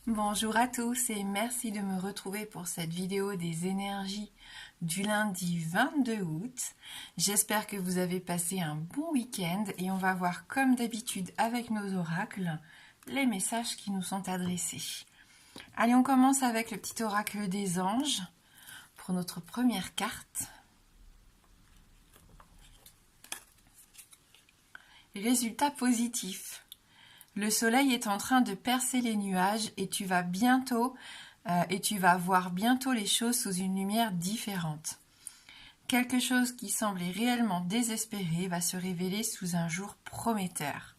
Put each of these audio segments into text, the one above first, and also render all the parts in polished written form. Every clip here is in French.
Bonjour à tous et merci de me retrouver pour cette vidéo des énergies du lundi 22 août. J'espère que vous avez passé un bon week-end et on va voir comme d'habitude avec nos oracles les messages qui nous sont adressés. Allez, on commence avec le petit oracle des anges pour notre première carte. Résultat positif. Le soleil est en train de percer les nuages et tu vas voir bientôt les choses sous une lumière différente. Quelque chose qui semblait réellement désespéré va se révéler sous un jour prometteur.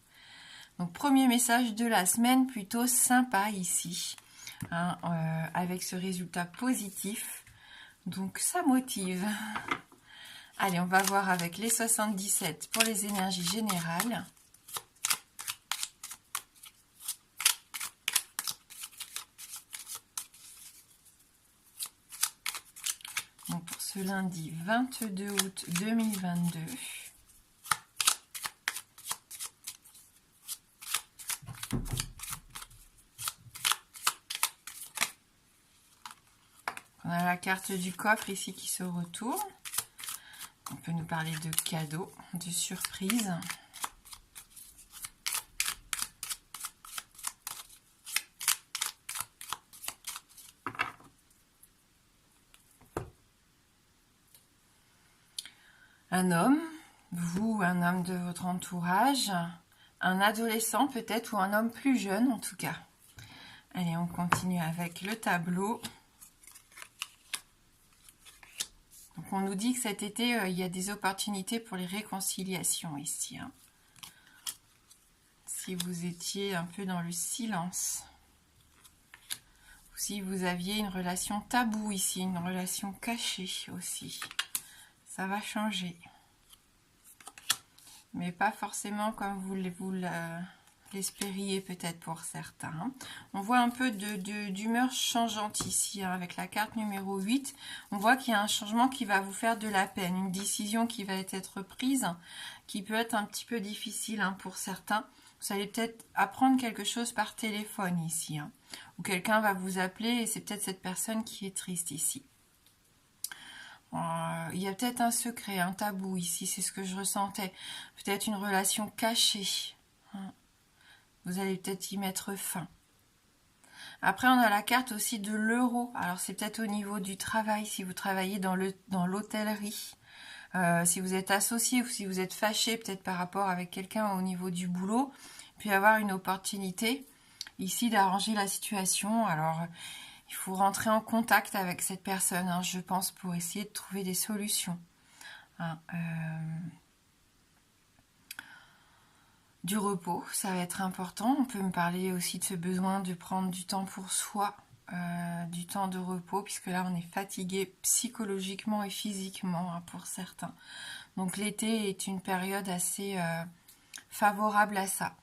Donc premier message de la semaine plutôt sympa ici, avec ce résultat positif. Donc ça motive. Allez, on va voir avec les 77 pour les énergies générales. Donc pour ce lundi 22 août 2022. On a la carte du coffre ici qui se retourne. On peut nous parler de cadeaux, de surprises. Un homme, vous, un homme de votre entourage, un adolescent peut-être ou un homme plus jeune en tout cas. Allez, on continue avec le tableau. Donc on nous dit que cet été, il y a des opportunités pour les réconciliations ici. Si vous étiez un peu dans le silence. Ou si vous aviez une relation taboue ici, une relation cachée aussi. Ça va changer. Mais pas forcément comme vous l'espériez peut-être pour certains. On voit un peu d'humeur changeante ici, avec la carte numéro 8. On voit qu'il y a un changement qui va vous faire de la peine, une décision qui va être prise, qui peut être un petit peu difficile pour certains. Vous allez peut-être apprendre quelque chose par téléphone ici, ou quelqu'un va vous appeler et c'est peut-être cette personne qui est triste ici. Il y a peut-être un secret, un tabou ici, c'est ce que je ressentais. Peut-être une relation cachée. Vous allez peut-être y mettre fin. Après, on a la carte aussi de l'euro. Alors, c'est peut-être au niveau du travail, si vous travaillez dans l'hôtellerie. Si vous êtes associé ou si vous êtes fâché, peut-être par rapport avec quelqu'un au niveau du boulot, puis avoir une opportunité ici d'arranger la situation. Alors, il faut rentrer en contact avec cette personne, je pense, pour essayer de trouver des solutions. Du repos, ça va être important. On peut me parler aussi de ce besoin de prendre du temps pour soi, du temps de repos, puisque là, on est fatigué psychologiquement et physiquement pour certains. Donc l'été est une période assez favorable à ça.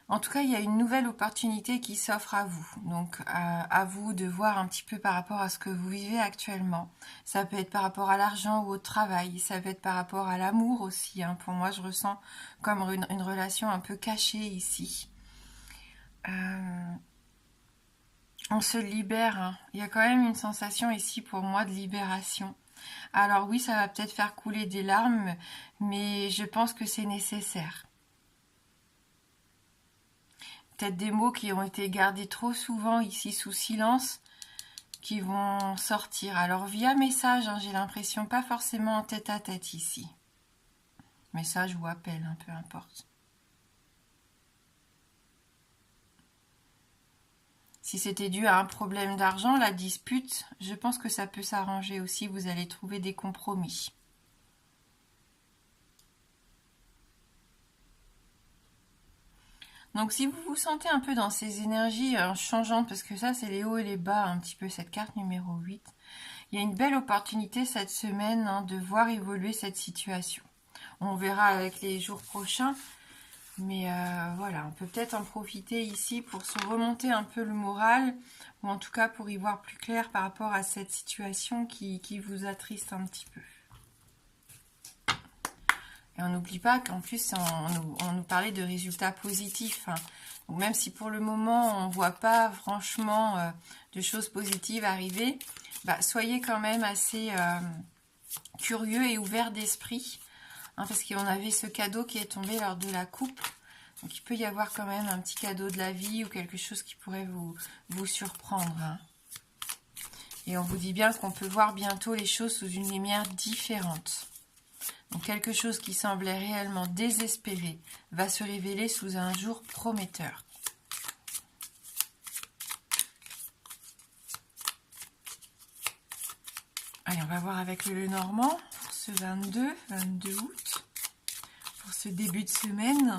En tout cas, il y a une nouvelle opportunité qui s'offre à vous. Donc, à vous de voir un petit peu par rapport à ce que vous vivez actuellement. Ça peut être par rapport à l'argent ou au travail. Ça peut être par rapport à l'amour aussi. Pour moi, je ressens comme une relation un peu cachée ici. On se libère. Il y a quand même une sensation ici pour moi de libération. Alors oui, ça va peut-être faire couler des larmes, mais je pense que c'est nécessaire. Peut-être des mots qui ont été gardés trop souvent ici sous silence, qui vont sortir. Alors via message, j'ai l'impression, pas forcément en tête à tête ici. Message ou appel, peu importe. Si c'était dû à un problème d'argent, la dispute, je pense que ça peut s'arranger aussi, vous allez trouver des compromis. Donc si vous vous sentez un peu dans ces énergies changeantes, parce que ça c'est les hauts et les bas, un petit peu cette carte numéro 8, il y a une belle opportunité cette semaine de voir évoluer cette situation. On verra avec les jours prochains, mais voilà, on peut peut-être en profiter ici pour se remonter un peu le moral, ou en tout cas pour y voir plus clair par rapport à cette situation qui vous attriste un petit peu. Et on n'oublie pas qu'en plus, on nous parlait de résultats positifs. Donc, même si pour le moment on ne voit pas franchement de choses positives arriver, soyez quand même assez curieux et ouvert d'esprit, hein, parce qu'on avait ce cadeau qui est tombé lors de la coupe. Donc il peut y avoir quand même un petit cadeau de la vie ou quelque chose qui pourrait vous surprendre, hein. Et on vous dit bien qu'on peut voir bientôt les choses sous une lumière différente. Donc quelque chose qui semblait réellement désespéré va se révéler sous un jour prometteur. Allez, on va voir avec le Lenormand pour ce 22 août, pour ce début de semaine.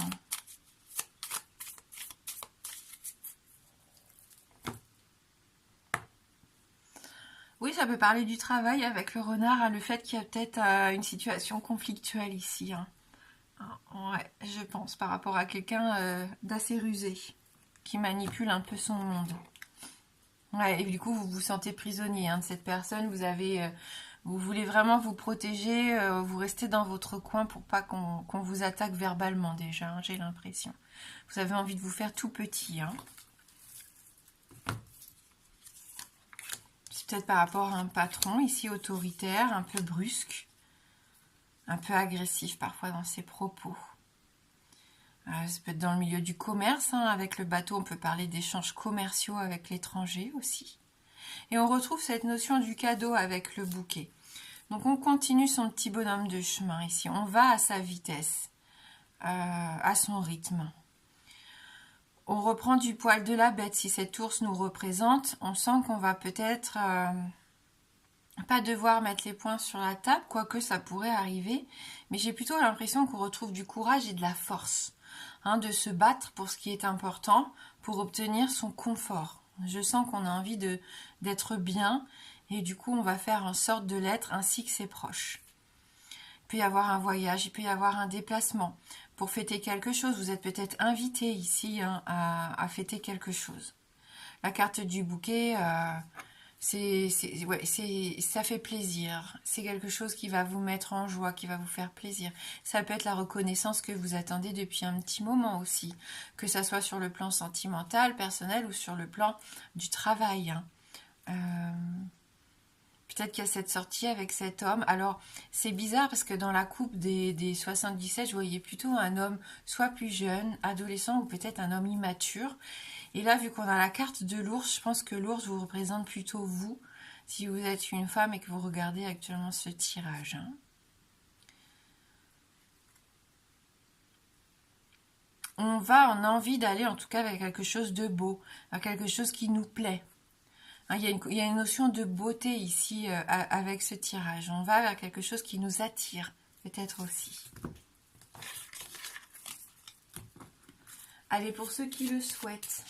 Oui, ça peut parler du travail avec le renard, hein, le fait qu'il y a peut-être une situation conflictuelle ici, hein. Ouais, je pense, par rapport à quelqu'un d'assez rusé, qui manipule un peu son monde. Ouais, et du coup, vous vous sentez prisonnier, hein, de cette personne, vous voulez vraiment vous protéger, vous restez dans votre coin pour pas qu'on vous attaque verbalement déjà, hein, j'ai l'impression. Vous avez envie de vous faire tout petit, hein. Peut-être par rapport à un patron ici autoritaire, un peu brusque, un peu agressif parfois dans ses propos. Ça peut être dans le milieu du commerce, hein, avec le bateau on peut parler d'échanges commerciaux avec l'étranger aussi. Et on retrouve cette notion du cadeau avec le bouquet. Donc on continue son petit bonhomme de chemin ici, on va à sa vitesse, à son rythme. On reprend du poil de la bête. Si cet ours nous représente, on sent qu'on va peut-être pas devoir mettre les poings sur la table, quoique ça pourrait arriver. Mais j'ai plutôt l'impression qu'on retrouve du courage et de la force, hein, de se battre pour ce qui est important, pour obtenir son confort. Je sens qu'on a envie d'être bien et du coup on va faire en sorte de l'être ainsi que ses proches. Il peut y avoir un voyage, il peut y avoir un déplacement. Pour fêter quelque chose, vous êtes peut-être invité ici, hein, à fêter quelque chose. La carte du bouquet, ça fait plaisir. C'est quelque chose qui va vous mettre en joie, qui va vous faire plaisir. Ça peut être la reconnaissance que vous attendez depuis un petit moment aussi, que ça soit sur le plan sentimental, personnel ou sur le plan du travail, hein. Peut-être qu'il y a cette sortie avec cet homme. Alors, c'est bizarre parce que dans la coupe des 77, je voyais plutôt un homme soit plus jeune, adolescent ou peut-être un homme immature. Et là, vu qu'on a la carte de l'ours, je pense que l'ours vous représente plutôt vous, si vous êtes une femme et que vous regardez actuellement ce tirage, hein. On a envie d'aller en tout cas vers quelque chose de beau, vers quelque chose qui nous plaît. Il y a une notion de beauté ici avec ce tirage. On va vers quelque chose qui nous attire, peut-être aussi. Allez, pour ceux qui le souhaitent,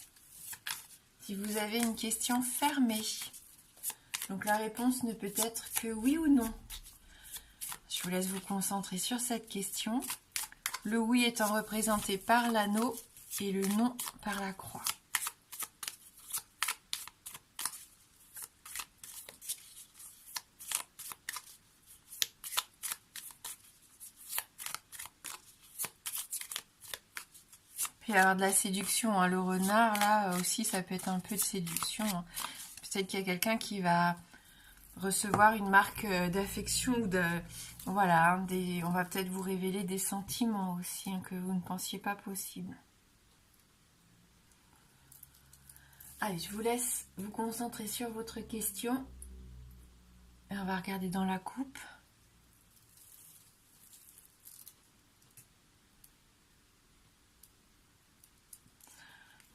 si vous avez une question fermée, donc la réponse ne peut être que oui ou non. Je vous laisse vous concentrer sur cette question. Le oui étant représenté par l'anneau et le non par la croix. Puis avoir de la séduction, hein. Le renard, là aussi, ça peut être un peu de séduction, hein. Peut-être qu'il y a quelqu'un qui va recevoir une marque d'affection ou de... Voilà, hein, on va peut-être vous révéler des sentiments aussi, hein, que vous ne pensiez pas possible. Allez, je vous laisse vous concentrer sur votre question. Et on va regarder dans la coupe.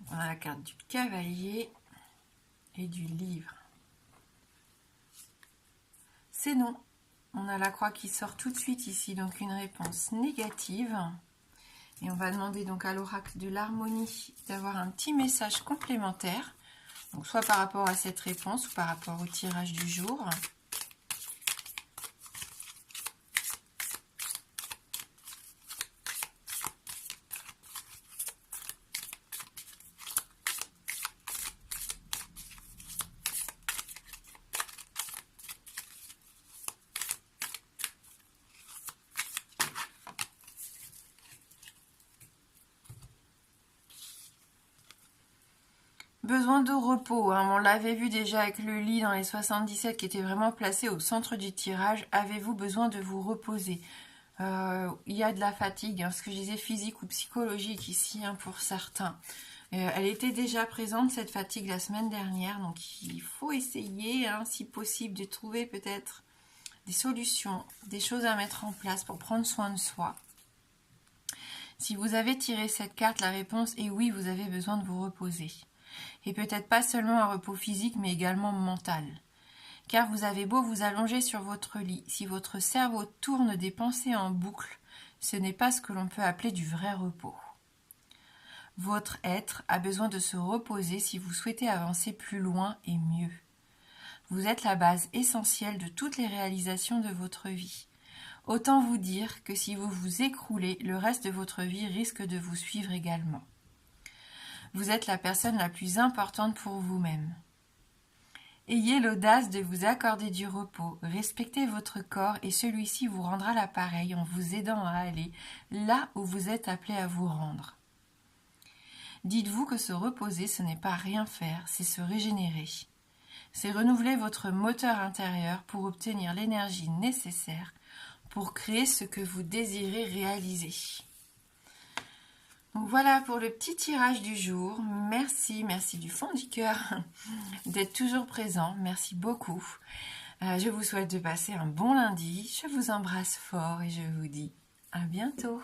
On a la carte du cavalier et du livre. C'est non. On a la croix qui sort tout de suite ici, donc une réponse négative. Et on va demander donc à l'oracle de l'harmonie d'avoir un petit message complémentaire. Donc soit par rapport à cette réponse ou par rapport au tirage du jour. Besoin de repos, hein. On l'avait vu déjà avec le lit dans les 77 qui était vraiment placé au centre du tirage. Avez-vous besoin de vous reposer? Il y a de la fatigue, hein, ce que je disais physique ou psychologique ici, hein, pour certains. Elle était déjà présente, cette fatigue, la semaine dernière, donc il faut essayer, hein, si possible, de trouver peut-être des solutions, des choses à mettre en place pour prendre soin de soi. Si vous avez tiré cette carte, la réponse est oui, vous avez besoin de vous reposer. Et peut-être pas seulement un repos physique, mais également mental. Car vous avez beau vous allonger sur votre lit, si votre cerveau tourne des pensées en boucle, ce n'est pas ce que l'on peut appeler du vrai repos. Votre être a besoin de se reposer si vous souhaitez avancer plus loin et mieux. Vous êtes la base essentielle de toutes les réalisations de votre vie. Autant vous dire que si vous vous écroulez, le reste de votre vie risque de vous suivre également. Vous êtes la personne la plus importante pour vous-même. Ayez l'audace de vous accorder du repos, respectez votre corps et celui-ci vous rendra l'appareil en vous aidant à aller là où vous êtes appelé à vous rendre. Dites-vous que se reposer, ce n'est pas rien faire, c'est se régénérer. C'est renouveler votre moteur intérieur pour obtenir l'énergie nécessaire pour créer ce que vous désirez réaliser. Donc voilà pour le petit tirage du jour. Merci du fond du cœur d'être toujours présent. Merci beaucoup. Je vous souhaite de passer un bon lundi. Je vous embrasse fort et je vous dis à bientôt.